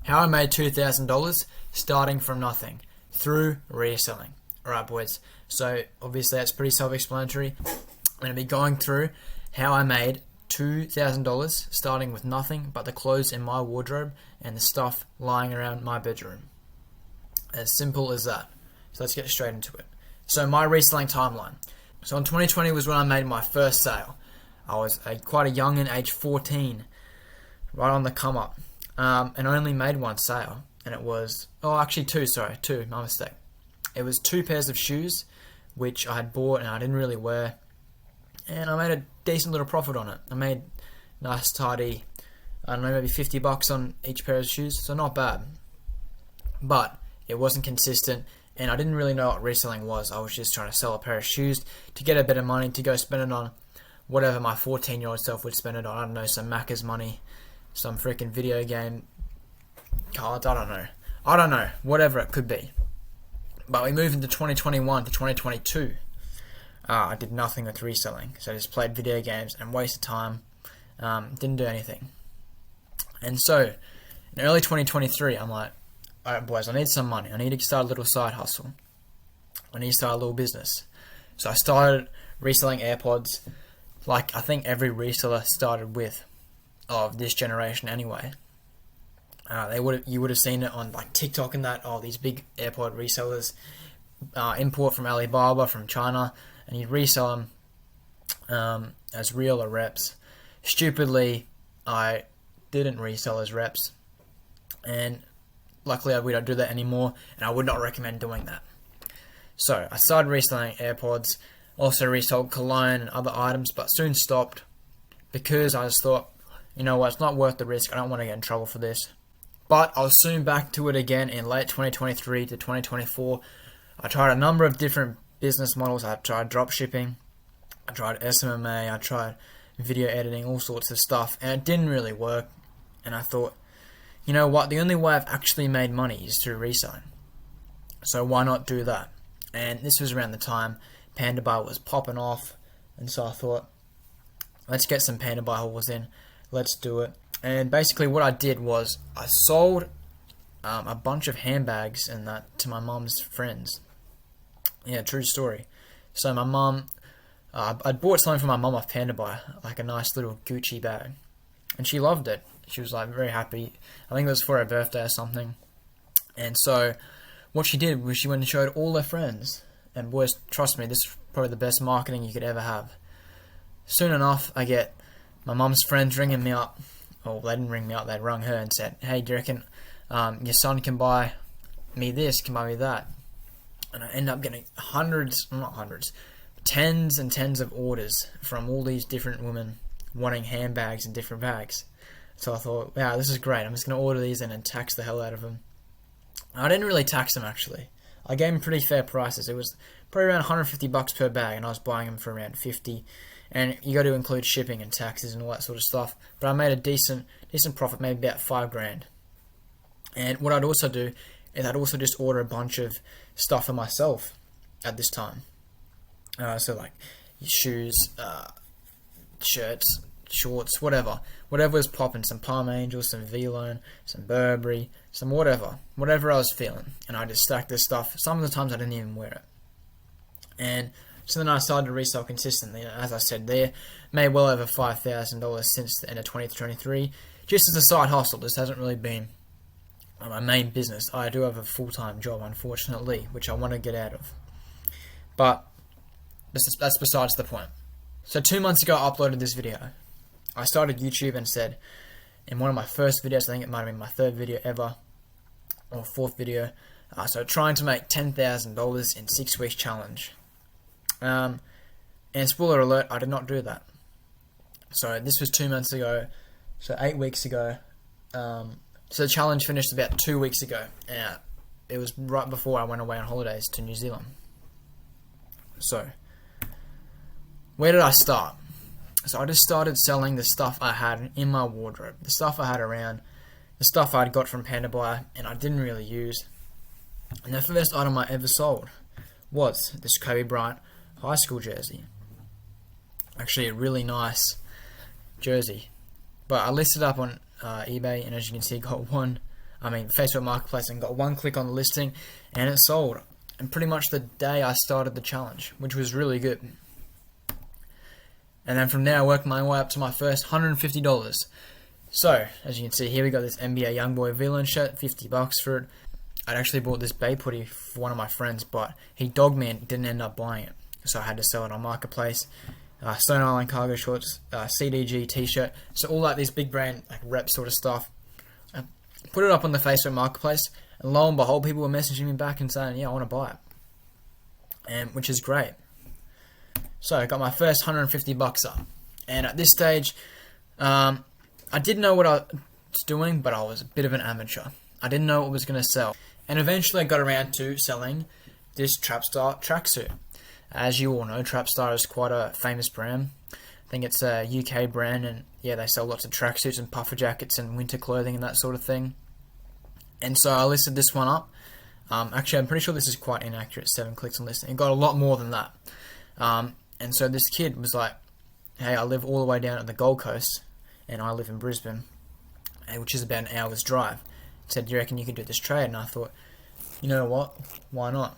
How I made $2,000 starting from nothing through reselling. Alright boys, so obviously that's pretty self-explanatory. I'm going to be going through how I made $2,000 starting with nothing but the clothes in my wardrobe and the stuff lying around my bedroom. As simple as that. So let's get straight into it. So my reselling timeline. So in 2020 was when I made my first sale. I was quite a youngin', age 14, right on the come up. And I only made one sale, and it was, two, my mistake. It was 2 pairs of shoes, which I had bought and I didn't really wear, and I made a decent little profit on it. I made nice tidy, I don't know, maybe $50 on each pair of shoes, so not bad. But it wasn't consistent, and I didn't really know what reselling was. I was just trying to sell a pair of shoes to get a bit of money to go spend it on whatever my 14-year-old self would spend it on. I don't know, some Macca's money, some freaking video game cards, I don't know, whatever it could be. But we moved into 2021 to 2022. I did nothing with reselling, so I just played video games and wasted time, didn't do anything. And so, in early 2023, I'm like, alright boys, I need some money, I need to start a little side hustle, I need to start a little business. So I started reselling AirPods, like I think every reseller started with, of this generation anyway. You would have seen it on like TikTok and that. These big AirPod resellers import from Alibaba from China, and you resell them as real or reps. Stupidly, I didn't resell as reps, and luckily we don't do that anymore, and I would not recommend doing that. So I started reselling AirPods, also resold cologne and other items, but soon stopped because I just thought, you know what, it's not worth the risk. I don't want to get in trouble for this. But I was soon back to it again in late 2023 to 2024. I tried a number of different business models. I tried drop shipping, I tried SMMA, I tried video editing, all sorts of stuff, and it didn't really work. And I thought, you know what, the only way I've actually made money is through reselling. So why not do that? And this was around the time Panda Buy was popping off, and so I thought, let's get some Panda Buy hauls in. Let's do it. And basically what I did was I sold a bunch of handbags and that to my mum's friends. Yeah, true story. So my mum, I bought something for my mum off Panda Buy, like a nice little Gucci bag, and she loved it. She was like very happy. I think it was for her birthday or something. And so what she did was she went and showed all her friends. And boys, trust me, this is probably the best marketing you could ever have. Soon enough, I get my mum's friends ringing me up. Well, they didn't ring me up, they rung her and said, hey, do you reckon your son can buy me this, can buy me that? And I end up getting tens and tens of orders from all these different women wanting handbags and different bags. So I thought, wow, this is great. I'm just going to order these and then tax the hell out of them. I didn't really tax them, actually. I gave them pretty fair prices. It was probably around $150 per bag, and I was buying them for around 50. And you got to include shipping and taxes and all that sort of stuff. But I made a decent profit, maybe about $5,000. And what I'd also do is I'd also just order a bunch of stuff for myself at this time. So like shoes, shirts, shorts, whatever was popping, some Palm Angels, some V-Lone, some Burberry, some whatever I was feeling, and I just stacked this stuff. Some of the times I didn't even wear it, and so then I started to resell consistently. As I said, there made well over $5,000 since the end of 2023, just as a side hustle. This hasn't really been my main business. I do have a full-time job, unfortunately, which I want to get out of, but that's besides the point. So 2 months ago I uploaded this video. I started YouTube and said, in one of my first videos, I think it might have been my 3rd video ever, or 4th video, so trying to make $10,000 in 6 weeks challenge. And spoiler alert, I did not do that. So this was 2 months ago, so 8 weeks ago. So the challenge finished about 2 weeks ago. It was right before I went away on holidays to New Zealand. So where did I start? So I just started selling the stuff I had in my wardrobe, the stuff I had around, the stuff I'd got from Panda Buy and I didn't really use. And the first item I ever sold was this Kobe Bryant high school jersey. Actually a really nice jersey. But I listed up on eBay, and as you can see, got one Facebook Marketplace, and got one click on the listing, and it sold. And pretty much the day I started the challenge, which was really good. And then from there, I worked my way up to my first $150. So, as you can see here, we got this NBA Youngboy villain shirt, $50 for it. I'd actually bought this Babe hoodie for one of my friends, but he dogged me and didn't end up buying it. So I had to sell it on Marketplace. Stone Island cargo shorts, CDG t-shirt, so all like these big brand like rep sort of stuff. I put it up on the Facebook Marketplace, and lo and behold, people were messaging me back and saying, yeah, I want to buy it, and which is great. So I got my first $150 up, and at this stage, I did know what I was doing, but I was a bit of an amateur. I didn't know what was going to sell, and eventually I got around to selling this Trapstar tracksuit. As you all know, Trapstar is quite a famous brand. I think it's a UK brand, and yeah, they sell lots of tracksuits and puffer jackets and winter clothing and that sort of thing. And so I listed this one up. Actually, I'm pretty sure this is quite inaccurate, 7 clicks on listing. It got a lot more than that. And so this kid was like, hey, I live all the way down at the Gold Coast, and I live in Brisbane, which is about an hour's drive. He said, do you reckon you could do this trade? And I thought, you know what, why not?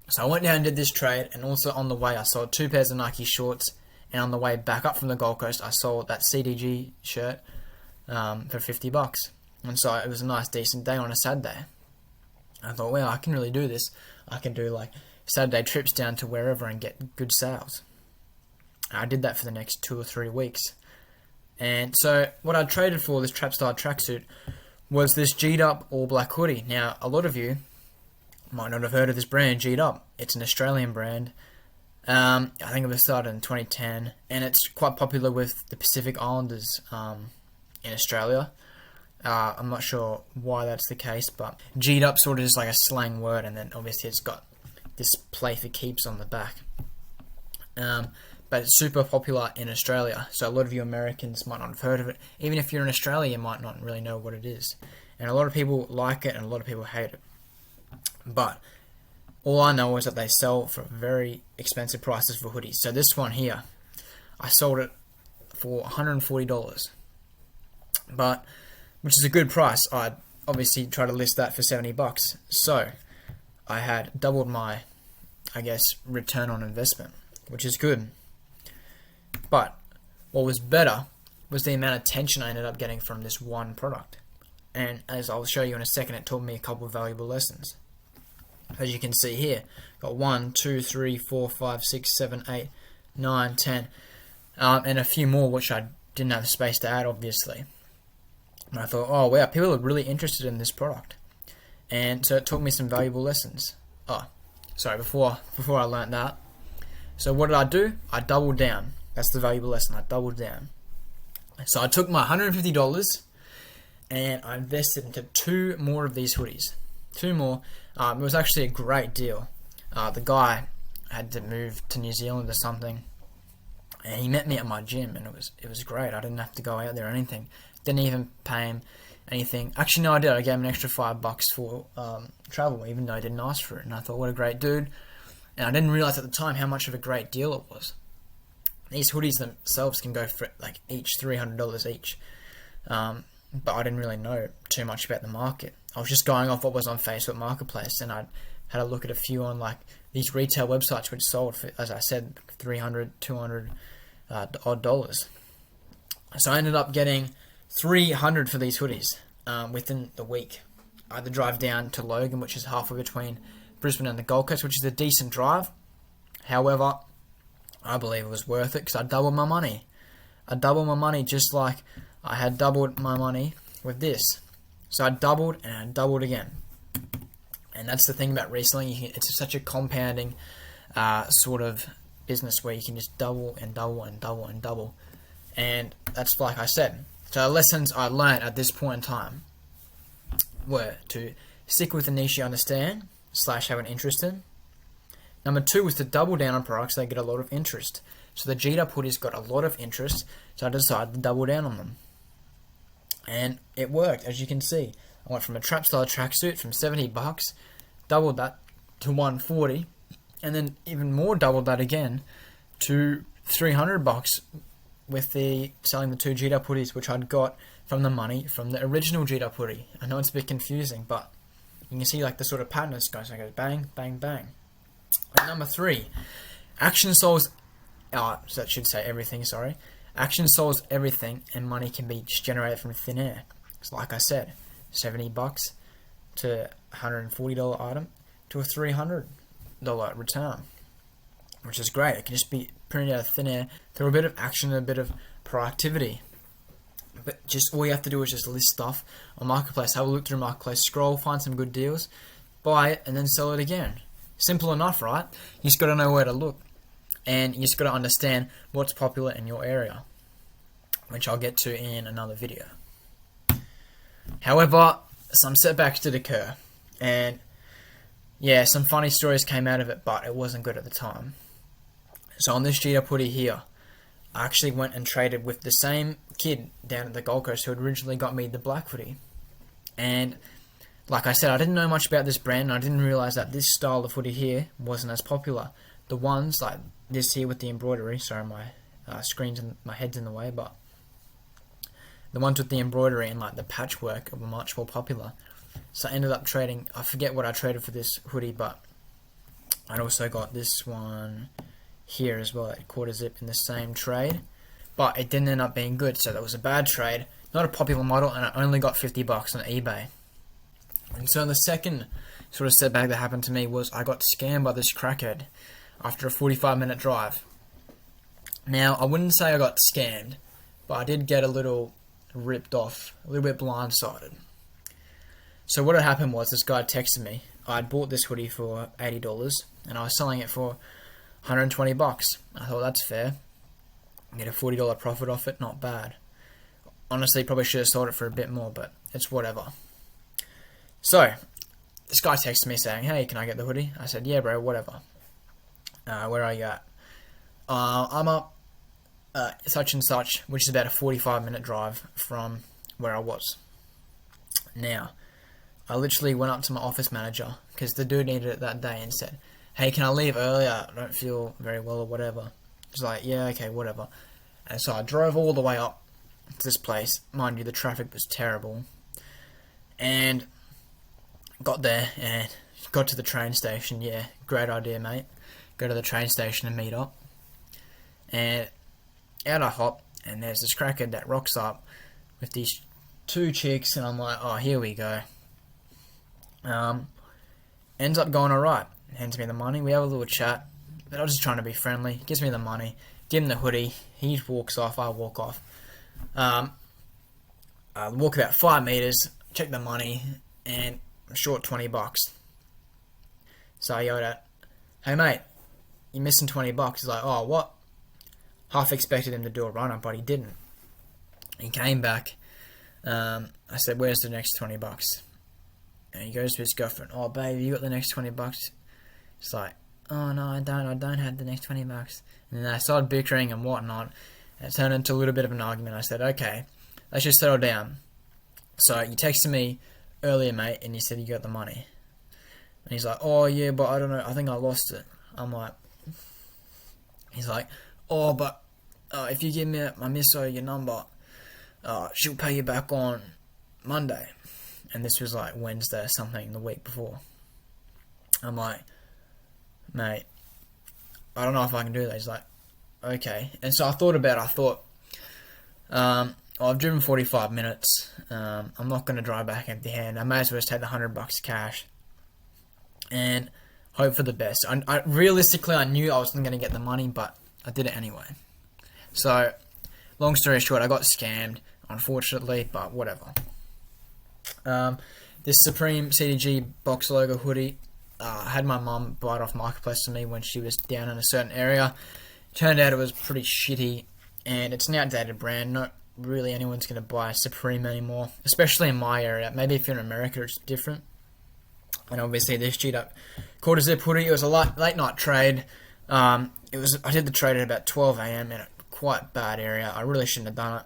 So I went down and did this trade, and also on the way I sold 2 pairs of Nike shorts, and on the way back up from the Gold Coast I sold that CDG shirt for $50. And so it was a nice decent day on a Saturday. I thought, well, I can really do this. I can do like Saturday trips down to wherever and get good sales. I did that for the next 2 or 3 weeks. And so what I traded for this Trapstar tracksuit was this G'd Up all black hoodie. Now, a lot of you might not have heard of this brand, G'd Up. It's an Australian brand. I think it was started in 2010, and it's quite popular with the Pacific Islanders in Australia. I'm not sure why that's the case, but G'd Up sort of is like a slang word, and then obviously it's got this play for keeps on the back. But it's super popular in Australia, so a lot of you Americans might not have heard of it. Even if you're in Australia, you might not really know what it is. And a lot of people like it, and a lot of people hate it. But all I know is that they sell for very expensive prices for hoodies. So this one here, I sold it for $140, but which is a good price. I'd obviously try to list that for $70. So I had doubled my, I guess, return on investment, which is good. But what was better was the amount of attention I ended up getting from this one product. And as I'll show you in a second, it taught me a couple of valuable lessons. As you can see here, got 1, 2, 3, 4, 5, 6, 7, 8, 9, 10, and a few more which I didn't have space to add, obviously. And I thought, oh wow, people are really interested in this product, and so it taught me some valuable lessons. Oh, sorry, before I learned that. So what did I do? I doubled down. That's the valuable lesson. I doubled down. So I took my $150 and I invested into 2 more of these hoodies. 2 more. It was actually a great deal. The guy had to move to New Zealand or something, and he met me at my gym, and it was great. I didn't have to go out there or anything. Didn't even pay him anything. Actually, no, I did. I gave him an extra $5 for travel, even though I didn't ask for it. And I thought, what a great dude. And I didn't realize at the time how much of a great deal it was. These hoodies themselves can go for like each $300 each. But I didn't really know too much about the market. I was just going off what was on Facebook Marketplace, and I had a look at a few on like these retail websites which sold for, as I said, $300, $200 odd dollars. So I ended up getting $300 for these hoodies within the week. I had to drive down to Logan, which is halfway between Brisbane and the Gold Coast, which is a decent drive. However, I believe it was worth it because I doubled my money. I doubled my money just like I had doubled my money with this. So I doubled and I doubled again. And that's the thing about reselling. It's such a compounding sort of business where you can just double and double and double and double. And that's like I said. So the lessons I learned at this point in time were to stick with the niche you understand / have an interest in. Number 2 was to double down on products that get a lot of interest. So the G'd Up hoodies got a lot of interest, so I decided to double down on them. And it worked, as you can see. I went from a Trapstar tracksuit from $70, doubled that to $140, and then even more doubled that again to $300 with selling the 2 G'd Up hoodies, which I'd got from the money from the original G-Up hoodie. I know it's a bit confusing, but you can see like the sort of pattern this goes. So it goes bang, bang, bang. And number 3, action solves. So that should say everything. Sorry, action solves everything, and money can be just generated from thin air. It's like I said, $70 to $140 item to a $300 return, which is great. It can just be printed out of thin air through a bit of action and a bit of proactivity. But just all you have to do is just list stuff on Marketplace, have a look through Marketplace, scroll, find some good deals, buy it, and then sell it again. Simple enough, right? You just got to know where to look, and you just got to understand what's popular in your area, which I'll get to in another video. However, some setbacks did occur, and yeah, some funny stories came out of it, but it wasn't good at the time. So on this G-Up hoodie here, I actually went and traded with the same kid down at the Gold Coast who had originally got me the black hoodie. And like I said, I didn't know much about this brand, and I didn't realise that this style of hoodie here wasn't as popular. The ones like this here with the embroidery, sorry my screen's and my head's in the way, but the ones with the embroidery and like the patchwork were much more popular. So I ended up trading, I forget what I traded for this hoodie, but I also got this one here as well at quarter zip in the same trade, but it didn't end up being good, so that was a bad trade, not a popular model, and I only got $50 on eBay. And so the second sort of setback that happened to me was I got scammed by this crackhead after a 45-minute drive. Now, I wouldn't say I got scammed, but I did get a little ripped off, a little bit blindsided. So what had happened was this guy texted me. I'd bought this hoodie for $80 and I was selling it for $120. I thought that's fair. Get a $40 profit off it, not bad. Honestly, probably should have sold it for a bit more, but it's whatever. So, this guy texted me saying, hey, can I get the hoodie? I said, yeah bro, whatever. Where are you at? I'm up such and such, which is about a 45-minute drive from where I was. Now, I literally went up to my office manager, because the dude needed it that day, and said, hey, can I leave early? I don't feel very well or whatever. He's like, yeah, okay, whatever. And so I drove all the way up to this place. Mind you, the traffic was terrible. And got there and got to the train station. Yeah, great idea, mate. Go to the train station and meet up. And out I hop, and there's this crackhead that rocks up with these 2 chicks, and I'm like, oh, here we go. Ends up going alright. Hands me the money. We have a little chat, but I was just trying to be friendly. Gives me the money. Give him the hoodie. He walks off. I walk off. I walk about 5 meters. Check the money, and I'm short $20. So I yelled at, hey mate, you're missing $20. He's like, oh, what? Half expected him to do a run-up, but he didn't. He came back. I said, where's the next $20? And he goes to his girlfriend, oh babe, you got the next $20? It's like, oh no, I don't have the next $20. And then I started bickering and whatnot, and it turned into a little bit of an argument. I said, okay, let's just settle down. So you texted me earlier, mate, and you said you got the money. And he's like, oh yeah, but I don't know, I think I lost it. I'm like, he's like, oh, but if you give me my misso your number, she'll pay you back on Monday. And this was like Wednesday or something the week before. I'm like, mate, I don't know if I can do that. He's like, okay. And so I thought about it. I thought, I've driven 45 minutes. I'm not going to drive back empty hand. I may as well just take the $100 cash and hope for the best. Realistically, I knew I wasn't going to get the money, but I did it anyway. So, long story short, I got scammed, unfortunately, but whatever. This Supreme CDG box logo hoodie, I had my mum buy it off Marketplace to me when she was down in a certain area. Turned out it was pretty shitty, and it's an outdated brand. Not really anyone's going to buy Supreme anymore, especially in my area. Maybe if you're in America, it's different. And obviously this G-Up quarter zip hoodie, it was a late night trade. I did the trade at about 12 AM in a quite bad area. I really shouldn't have done it,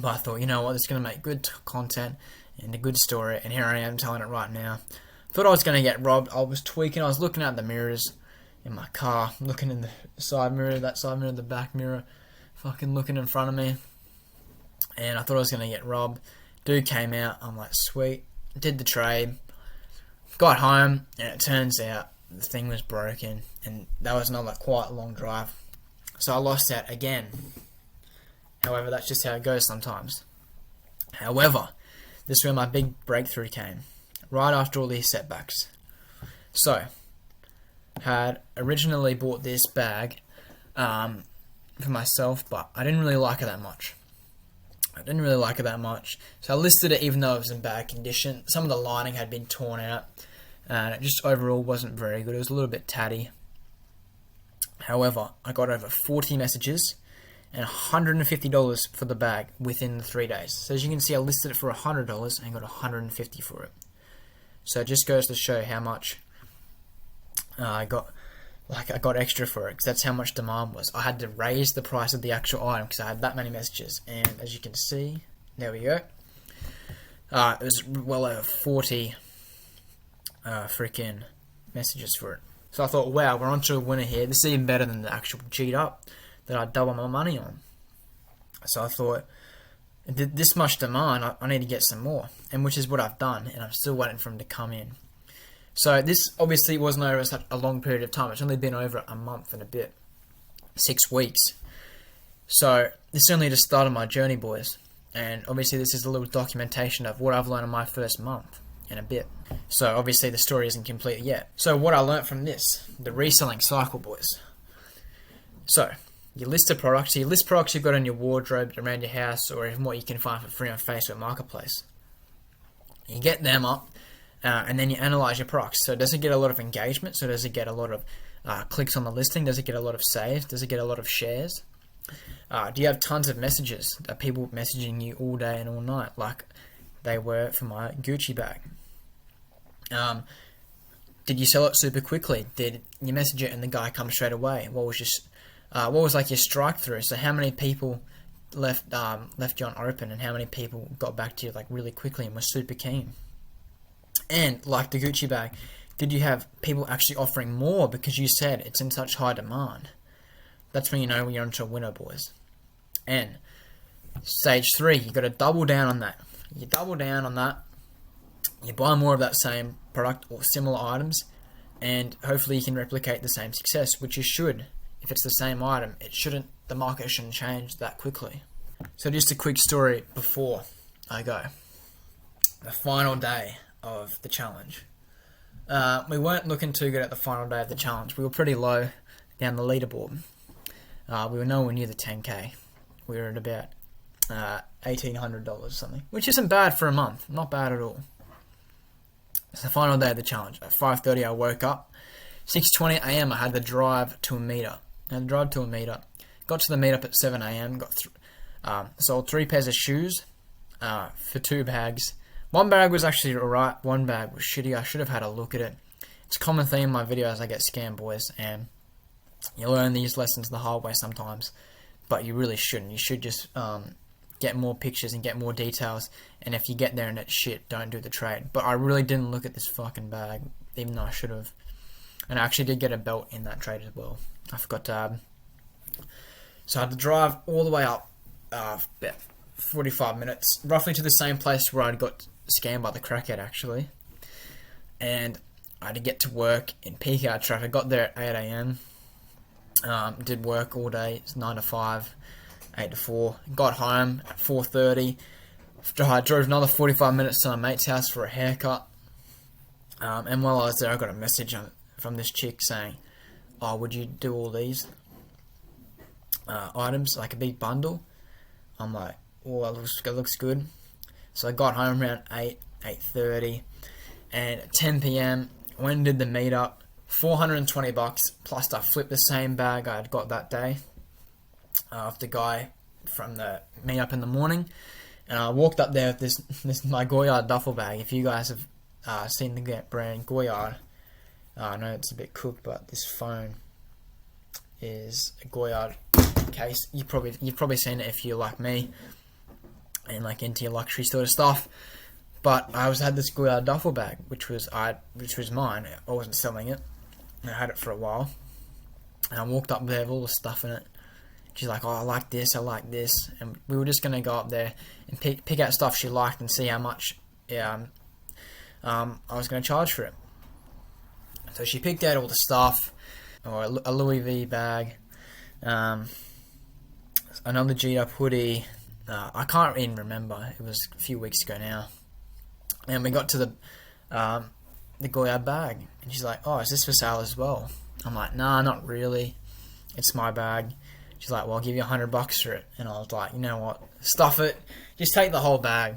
but I thought, you know what, this is going to make good content and a good story, and here I am telling it right now. Thought I was going to get robbed. I was tweaking. I was looking at the mirrors in my car, looking in the side mirror, that side mirror, the back mirror, fucking looking in front of me. and I thought I was going to get robbed. Dude came out, I'm like, sweet, did the trade, got home, and it turns out the thing was broken, and that was another quite long drive, so I lost out again. However, that's just how it goes sometimes. However, this is where my big breakthrough came, right after all these setbacks. So, had originally bought this bag for myself, but I didn't really like it that much. So I listed it even though it was in bad condition. Some of the lining had been torn out, and it just overall wasn't very good. It was a little bit tatty. However, I got over 40 messages and $150 for the bag within the 3 days. So as you can see, I listed it for $100 and got $150 for it. So it just goes to show how much I got extra for it, because that's how much demand was. I had to raise the price of the actual item because I had that many messages, and as you can see, there we go. It was well over 40 freaking messages for it. So I thought, wow, we're onto a winner here. This is even better than the actual G'd up that I double my money on. So I thought, this much demand, I need to get some more, and which is what I've done, and I'm still waiting for them to come in. So this obviously wasn't over such a long period of time. It's only been over a month and a bit, 6 weeks. So this only just started my journey, boys. And obviously this is a little documentation of what I've learned in my first month and a bit. So obviously the story isn't complete yet. So what I learned from this, the reselling cycle, boys. So you list a product. So you list products you've got in your wardrobe, around your house, or even what you can find for free on Facebook Marketplace. You get them up. And then you analyze your products. So does it get a lot of engagement? So does it get a lot of clicks on the listing? Does it get a lot of saves? Does it get a lot of shares? Do you have tons of messages? Are people messaging you all day and all night like they were for my Gucci bag? Did you sell it super quickly? Did you message it and the guy come straight away? What was like your strike through? So how many people left you on open, and how many people got back to you like really quickly and were super keen? And like the Gucci bag, did you have people actually offering more because you said it's in such high demand? That's when you know you're onto a winner, boys. And stage 3, you got to double down on that. You double down on that. You buy more of that same product or similar items, and hopefully you can replicate the same success, which you should. If it's the same item, the market shouldn't change that quickly. So just a quick story before I go. The final day of the challenge. We weren't looking too good at the final day of the challenge. We were pretty low down the leaderboard. We were nowhere near the 10k. We were at about $1,800 or something, which isn't bad for a month. Not bad at all. It's the final day of the challenge. At 5:30 I woke up. 6:20 a.m. I had to drive to a meetup. Got to the meetup at 7 a.m. Sold 3 pairs of shoes for 2 bags. One bag was actually alright, one bag was shitty. I should have had a look at it. It's a common theme in my videos. I get scammed, boys, and you learn these lessons the hard way sometimes, but you really shouldn't. You should just get more pictures and get more details, and if you get there and it's shit, don't do the trade. But I really didn't look at this fucking bag, even though I should have. And I actually did get a belt in that trade as well. I forgot to add. So I had to drive all the way up about 45 minutes, roughly to the same place where I'd got scammed by the crackhead, actually. And I had to get to work in peak hour traffic. Got there at 8 a.m. Did work all day. It's 9 to 5, 8 to 4. Got home at 4:30. I drove another 45 minutes to my mate's house for a haircut. And while I was there, I got a message from this chick saying, "Oh, would you do all these items, like a big bundle?" I'm like, "Oh, it looks good." So I got home around 8:30, and at 10 p.m. went and did the meetup. $420 plus I flipped the same bag I had got that day of the guy from the meetup in the morning, and I walked up there with this my Goyard duffel bag. If you guys have seen the brand Goyard, I know it's a bit cooked, but this phone is a Goyard case. You've probably seen it if you're like me and like into your luxury sort of stuff. But I had this Goyard duffel bag, which was mine. I wasn't selling it. I had it for a while, and I walked up there with all the stuff in it, she's like, oh, I like this, and we were just gonna go up there and pick out stuff she liked and see how much I was gonna charge for it. So she picked out all the stuff, or a Louis V bag, another G'd up hoodie. I can't even remember. It was a few weeks ago now. And we got to the Goya bag, and she's like, "Oh, is this for sale as well?" I'm like, "Nah, not really. It's my bag." She's like, "Well, I'll give you $100 for it." And I was like, "You know what? Stuff it. Just take the whole bag."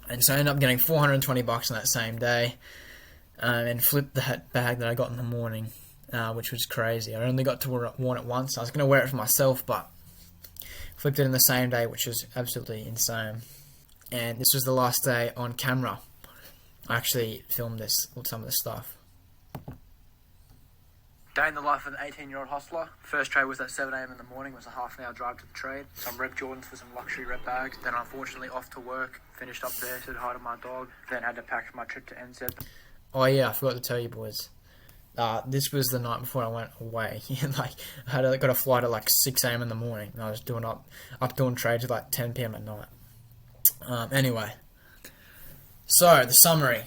And so I ended up getting $420 on that same day, and flipped that bag that I got in the morning, which was crazy. I only got to wear it once. I was going to wear it for myself, but flipped it in the same day, which was absolutely insane. And this was the last day on camera. I actually filmed some of this stuff. Day in the life of an 18-year-old hustler. First trade was at 7 AM in the morning. It was a half an hour drive to the trade. Some rep Jordans for some luxury rep bags. Then unfortunately off to work. Finished up there, said hi to my dog. Then had to pack for my trip to NZ. Oh yeah, I forgot to tell you boys. This was the night before I went away. I got a flight at like 6 AM in the morning. And I was doing doing trades at like 10 PM at night. Anyway. So, the summary.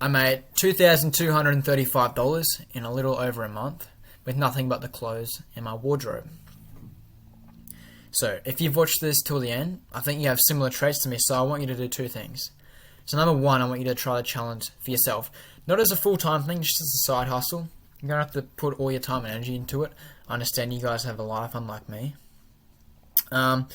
I made $2,235 in a little over a month with nothing but the clothes in my wardrobe. So, if you've watched this till the end, I think you have similar traits to me, so I want you to do two things. So, number one, I want you to try the challenge for yourself. Not as a full-time thing, just as a side hustle. You're going to have to put all your time and energy into it. I understand you guys have a life unlike me. And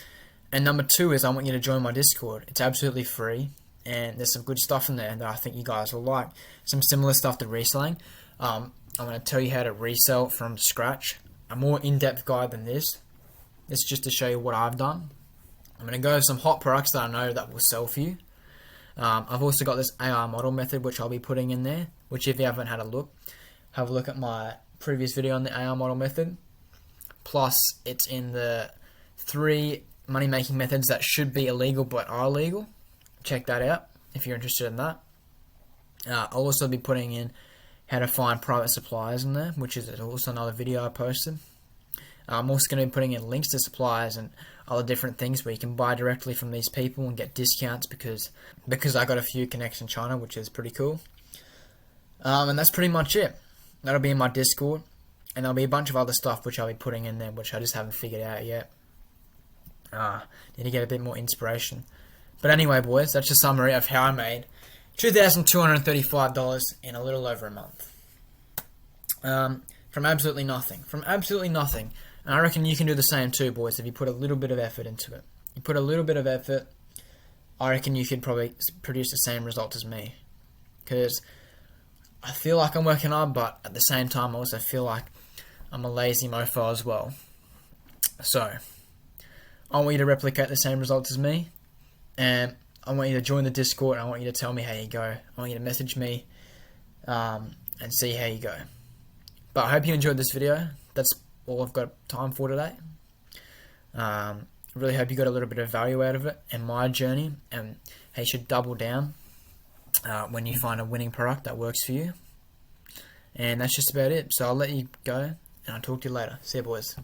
number two is I want you to join my Discord. It's absolutely free. And there's some good stuff in there that I think you guys will like. Some similar stuff to reselling. I'm going to tell you how to resell from scratch. A more in-depth guide than this. This is just to show you what I've done. I'm going to go over some hot products that I know that will sell for you. I've also got this AR model method, which I'll be putting in there. Which if you haven't had a look, have a look at my previous video on the AR model method. Plus, it's in the 3 money-making methods that should be illegal but are legal. Check that out if you're interested in that. I'll also be putting in how to find private suppliers in there, which is also another video I posted. I'm also going to be putting in links to suppliers and other different things where you can buy directly from these people and get discounts because I got a few connects in China, which is pretty cool. And that's pretty much it. That'll be in my Discord, and there'll be a bunch of other stuff which I'll be putting in there, which I just haven't figured out yet. Need to get a bit more inspiration. But anyway, boys, that's a summary of how I made $2,235 in a little over a month. From absolutely nothing. And I reckon you can do the same too, boys, if you put a little bit of effort into it. You put a little bit of effort, I reckon you could probably produce the same result as me. Because I feel like I'm working hard, but at the same time I also feel like I'm a lazy mofo as well. So, I want you to replicate the same results as me. And I want you to join the Discord, and I want you to tell me how you go. I want you to message me and see how you go. But I hope you enjoyed this video. That's all I've got time for today. I really hope you got a little bit of value out of it and my journey, and how you should double down when you find a winning product that works for you. And that's just about it. So I'll let you go, and I'll talk to you later. See you, boys.